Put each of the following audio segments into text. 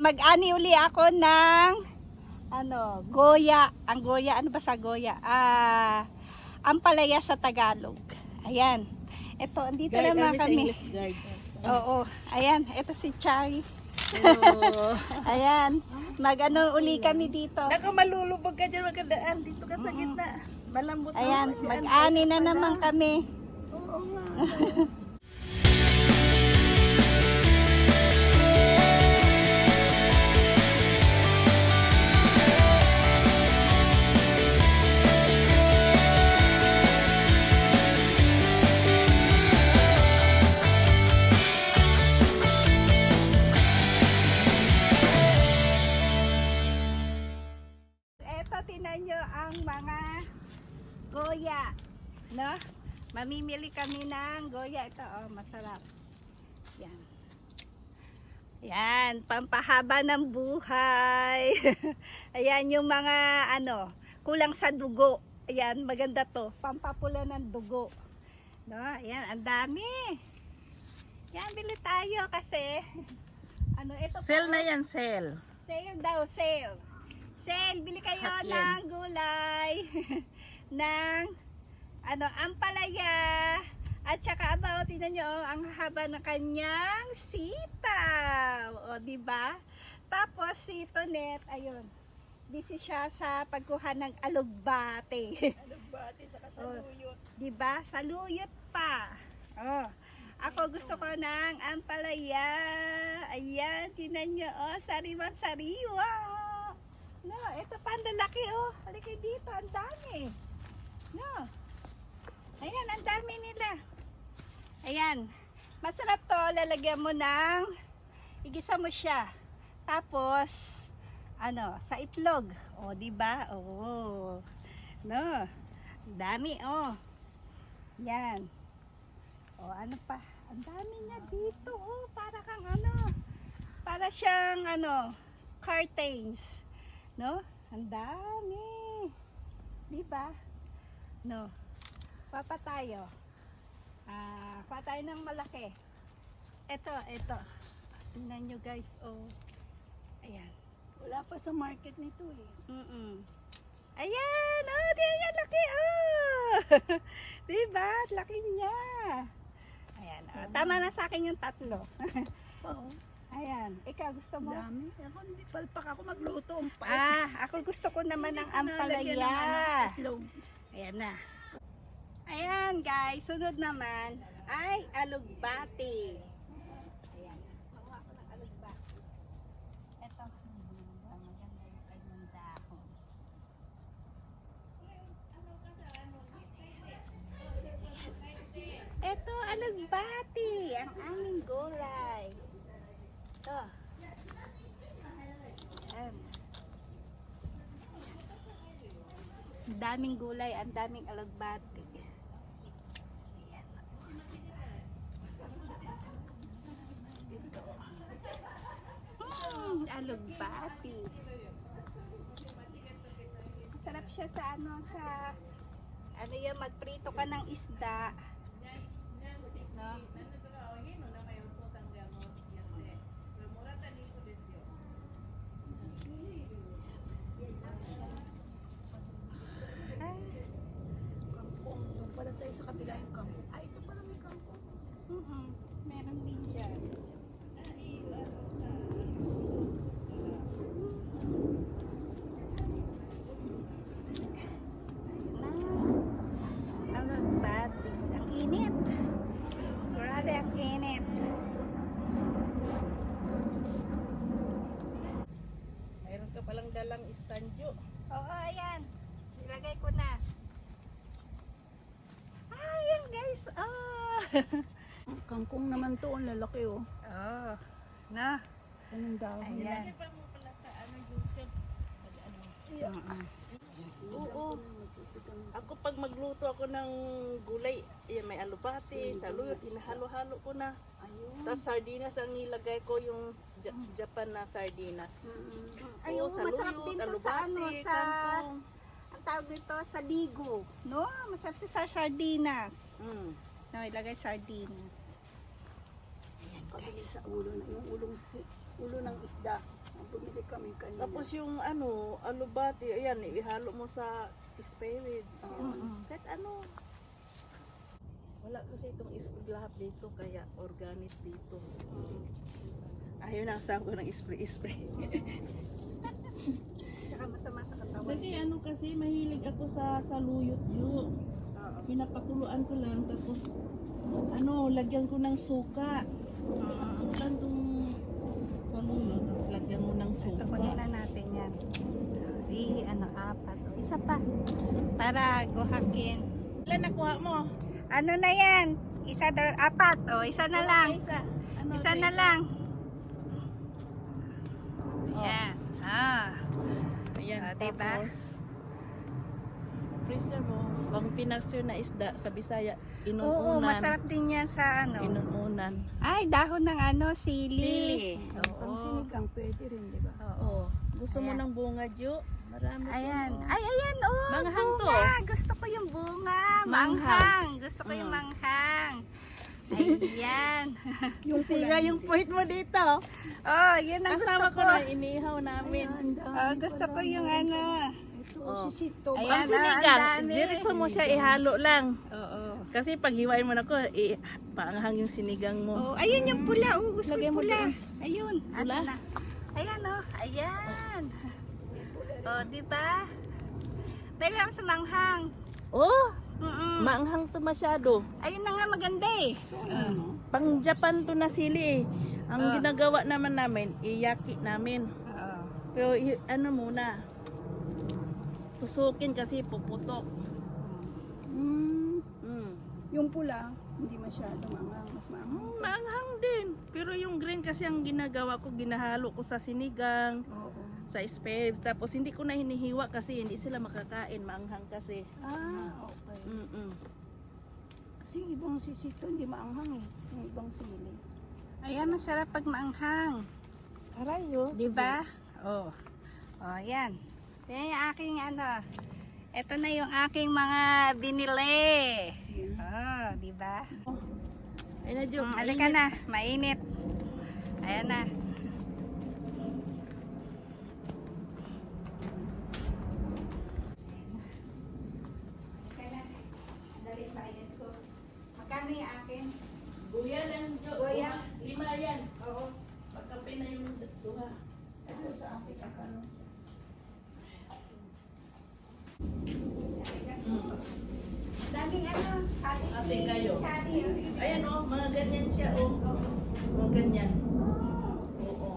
Mag-ani uli ako ng goya. Ang goya, ano ba sa goya? Ampalaya sa Tagalog. Ayan. Ito, andito naman kami. Oo. Ayan, ito si Chai. Oh. Ayan. Mag-ano uli kami dito. Naku, malulubog ka dyan, magkadaan. Dito ka sa gitna. Malambot na. Ayan, mag-ani na naman kami. Oo nga. Tingnan nyo ang mga goya, no? Mamimili kami ng goya. Ito, oh, masarap. Yan. Yan, pampahaba ng buhay. Ayan yung mga, kulang sa dugo. Ayan, maganda to. Pampapula ng dugo. No? Ayan, ang dami. Yan, bili tayo kasi, ito Sale pa, na yan, sale. Sale daw, sale. Sale, bili kayo ng gulay, ng ampalaya, at saka tingnan nyo, ang haba ng kanyang sitaw. O, diba? Tapos, si Tonet, ayun, busy siya sa pagkuha ng alugbate. Alugbate, saka saluyot. Diba? Saluyot pa. Oh. Ako gusto ko ng ampalaya. Ayan, tingnan nyo, sariwang-sariwa. No, ito pa ang lalaki, oh. Halika dito, ang dami. No. Ayan, ang dami nila. Ayan. Masarap to, lalagyan mo ng, igisa mo siya. Tapos, sa itlog. O, diba? Oh. No. Ang dami, oh. Yan. O, ano pa? Ang dami niya dito, oh. Para kang para siyang, curtains. No? Ang dami. Diba? No. Papa tayo. Pa tayo ng malaki. Ito. Tingnan nyo guys. Oh. Ayan. Wala pa sa market nito eh. Ayan. Oh, tingnan yan. Laki. Oh. Diba? Laki niya. Ayan. Oh. Tama na sa akin yung 3. Oo. Ayan. Ikaw gusto mo? Dami. Ako hindi palpak ako magluto. Ako gusto ko naman ng ampalaya. Ayan na. Ayan guys, sunod naman ay alugbate. Ayan. Makuha ko ng alugbate. Ito. Maganda yung kanyang dahon. Ito, alugbate. Ang aming gulay. Ito. Ayan. Ang daming gulay, ang daming alugbate. Ayan. Alugbate. Sarap siya sa yung magprito ka ng isda. No? Pala tayo sa kabila yung kangkong. Ay, ito pala may kangkong. Meron din dyan. Alugbate. Ang init. Grabe ang init. Mayroon ka palang dalang istanjo. Oo, ayan. Ilagay ko na. Ayan guys. Ang kangkong naman to, ang lalaki oh. Oh. Na. Anong dahon? Ayan. Oo. Ako pag magluto ako ng gulay, ayan, may alubate, saluyot, hinahalo-halo ko na. Tapos sardinas ang nilagay ko, yung Japan na sardinas. Ayun, masarap din to sa alubate, sa kangkong. ang tawag dito sa ligo. No? Masarap siya sa sardinas. No, ilagay sardinas. Ayan, pabili sa ulo na yung ulo ng isda. bumili kami kanina. Tapos yung ano, alubati, ayan, ihalo mo sa spirit. Kahit ano. Wala kasi itong lahat dito, kaya organic dito. Ayaw na asawa ko ng spray. Saka masama sa katawan. Kasi ano kasi, mahilig ako sa saluyot yun. Pinapakuluan ko lang, tapos ano, lagyan ko ng suka. Pakuluan tong saluyot, tapos lagyan mo ng suka. Kunin na natin yan. Apat. Isa pa. Para guhakin. Ilan nakuha mo? Ano na yan? Apat. O, isa na lang. Isa. Ano, Isa na lang. Yan. Ayan, diba? tapos, freezer mo, pang pinasyo na isda sa Bisaya, Oo, inuunan. masarap din yan sa ano. Inuunan. Ay, dahon ng ano, sili. Pang sinigang pwede rin, di ba? Oo. Gusto mo Ayan. ng bunga, Jo? Marami. Ayan. din, oh. Ay, ayan, oh. Manghang to. bunga. Gusto ko yung bunga. Manghang. Gusto ko yung manghang. Ayan. Yung Siga yung point mo dito. Oh, yun ang gusto Kasama ko. ko na, inihaw namin. Gusto ko yung ano. Ito, Oh. sisito. Ayan. Pang sinigang, ang dami. diretso mo siya ihalo lang. Oo. Kasi pag hiwain mo na ko, paanghang yung sinigang mo. Oh, ayun yung pula. Oh, gusto ko Lagyan yung mo pula. doon. Ayun. Pula? Ano na? Ayan, oh. Ayan. Oh, di ba? Dahil ako sa manghang. Oh, Mm-mm. maanghang to masyado. Ayun na nga maganda eh. Pang Japan to na sili eh. Ang Ah. ginagawa naman namin, iyaki namin. Oo. Pero ano muna, tusukin kasi puputok. Mm. Yung pula, hindi masyado mangang, mas mangang. Maanghang din. Pero yung green kasi ang ginagawa ko, ginahalo ko sa sinigang, Oo. sa spade. Tapos hindi ko na hinihiwa kasi hindi sila makakain. Maanghang kasi. Okay. Kasi yung ibang sisito, hindi maanghang eh. Yung ibang sili. Ayan, masarap pag maanghang. Arayo. Di ba? Oh. Oh, yan. Yan yung aking ano. Ito na yung aking mga binili. Oh, di ba? Ay na, Jo. Halika na, mainit. Ayan na. Magkano yung akin? Buya lang, Jo. Buya? 5 yan. Oo. Pagkape na yung duha. Ito sa akin, akano. Daming ano, Ate kayo. Kati. Ayan oh, mga ganyan siya oh. Mga ganyan. Oo.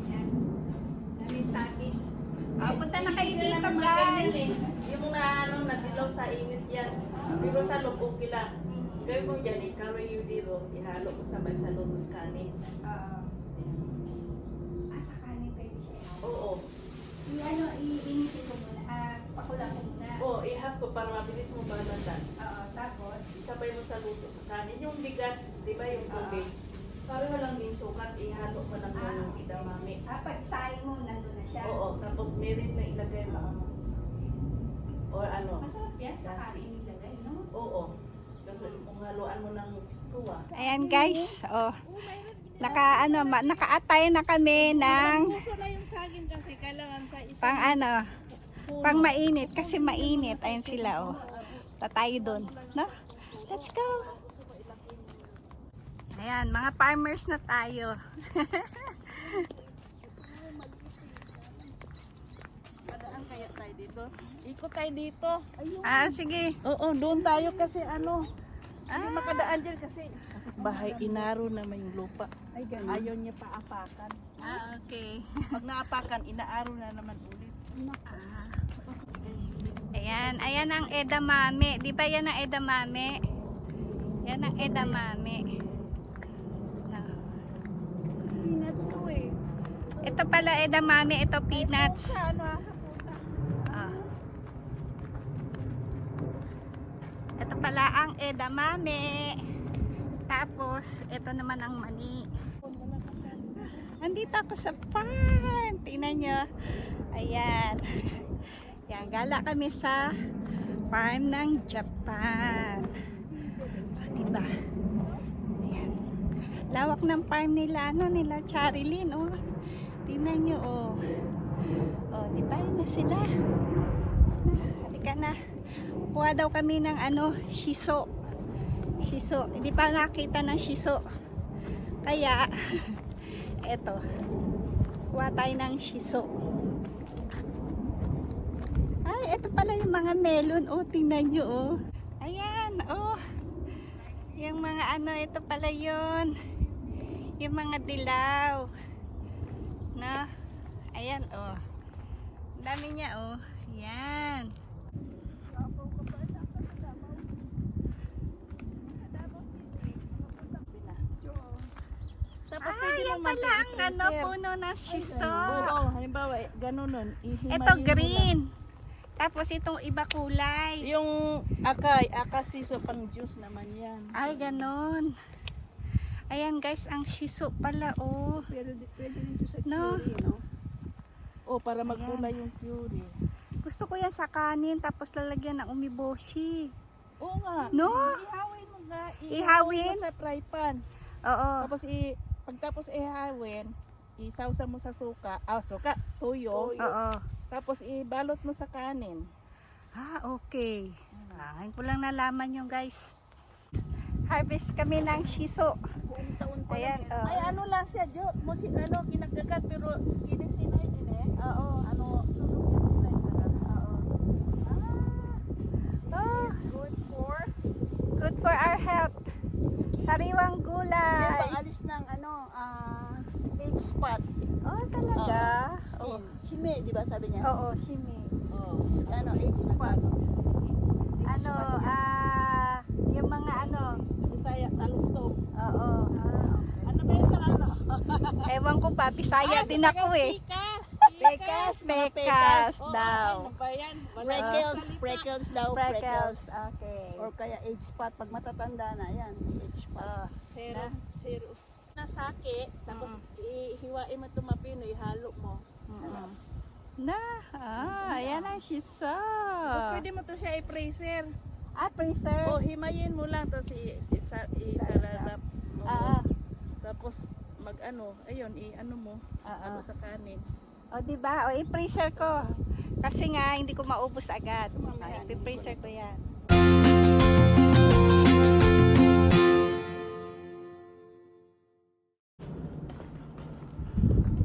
Yan. Daming sati. Oh, punta na kayo Hindi dito, lang mga guys. ganyan eh. Yung na ano, nadilaw sa init yan. Pero sa loob okay lang. Gawin mo dyan, ikaw yung dito, ihalo ko sabay sa lubos kanin. Oo. Sa kanin pwede siya. Oo. I-ano, iinitin ko muna. Pakula ko muna. Oo, ihap ko para mabilis mo balatan. Oo, tapos. Isabay mo sa luto sa kanin. Yung bigas, di ba yung tubig? Para walang din sukat, ihalo mo lang yung idamami. Pagsahin mo, nandun na siya. Oo, tapos meron na ilagay mo. Or ano. Masarap yan sa kanin nilagay, no? Oo. Kasi kung haluan mo ng tuwa. Ayan guys, oh. Naka-atay na kami ng Puso na yung saging kasi kailangan sa isang pang ano, pang mainit kasi mainit. Ayan sila, oh. Tayo doon, no? Let's go. Ayan, mga farmers na tayo. Padaan kaya tayo dito. Ikot tayo dito. Sige. Oo, doon tayo kasi ano. Hindi makadaan dyan kasi bahay inaro naman yung lupa. Ay, ganun. Ayaw niya paapakan. Okay. Pag naapakan, inaaro na naman ulit. Ayan, ayan ang edamame. Di ba yan ang edamame? Yan ang edamame. Peanuts to eh. Ito pala edamame, ito peanuts. Ano, Ah. Ito pala ang edamame. Tapos, ito naman ang mani. Andito ako sa farm. Tingnan nyo. Ayan. Yan, gala kami sa farm ng Japan. Diba? Ayan. Lawak ng farm nila, nila Charilyn, oh. Tingnan nyo, oh. Oh, di ba? Yun na sila. Halika na. Kuha daw kami ng shiso. Shiso. Hindi pa nakita ng shiso. Kaya, eto. Kuha tayo ng shiso. Ay, eto pala yung mga melon. Oh, tingnan nyo, oh. Ayan, oh. Yung mga ito pala yun. Yung mga dilaw. Na, ayan, oh. Ang dami niya, oh. Ayan. Tapos Ah, yan pala ang puno ng shiso. Oo, halimbawa, ganun nun. Ito green. Tapos itong iba kulay. Yung akasiso pang juice naman yan. Ay, ganon. Ayan guys, ang shiso pala, oh. Pero pwede nito sa No. curry, no? O, para magkulay yung puree. Gusto ko yan sa kanin, tapos lalagyan ng umiboshi. Oo nga. No? Ihawin mo nga. Ihawin? mo sa fry pan. Oo. Tapos, pagtapos ihawin, isawsa mo sa tuyo. Oo. Tapos, ibalot mo sa kanin. Ah, okay. Ngayon ko lang nalaman yung guys. Harvest kami ng shiso. Buong taon pa Ayan, lang yan. oh. Ay, ano lang siya, Jo. Kinagagat, pero kinisinay din eh. Oo. Susunod Oo. Oh, good for our health. Sariwang Yan gulay. pang alis ng age spot. Oh, talaga? Skin. Shime, di ba sabi niya? Oo, shimi. Age spot. Yung mga Bisaya, talutog. oo. Ano ba yun sa Ewan ko pa, Bisaya din ako eh. Pekas. Pekas daw. Ano ba yan? Freckles daw, Freckles. freckles. Okay. Or kaya age spot. Pag matatanda na, yan, age spot. Zero. Nasake, tapos ihiwain mo itong mapino, ihalo mo. Ayan ang shiso. Tapos pwede mo to siya i-freezer. Freezer. O, himayin mo lang, tapos isarap mo. Tapos ayun, mo, sa kanin. O, diba? O, i-freezer ko. Kasi nga, hindi ko maubos agad. I-freezer ko yan.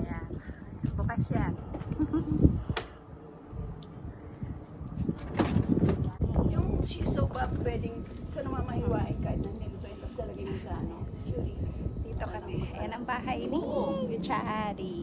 Ayan. Bukas yan. Yung shiso ba pwedeng sa naman mahiwain kahit nandito tayo tapos lalagay mo sa curry. Dito kami. Ayan ang bahay ni Chari.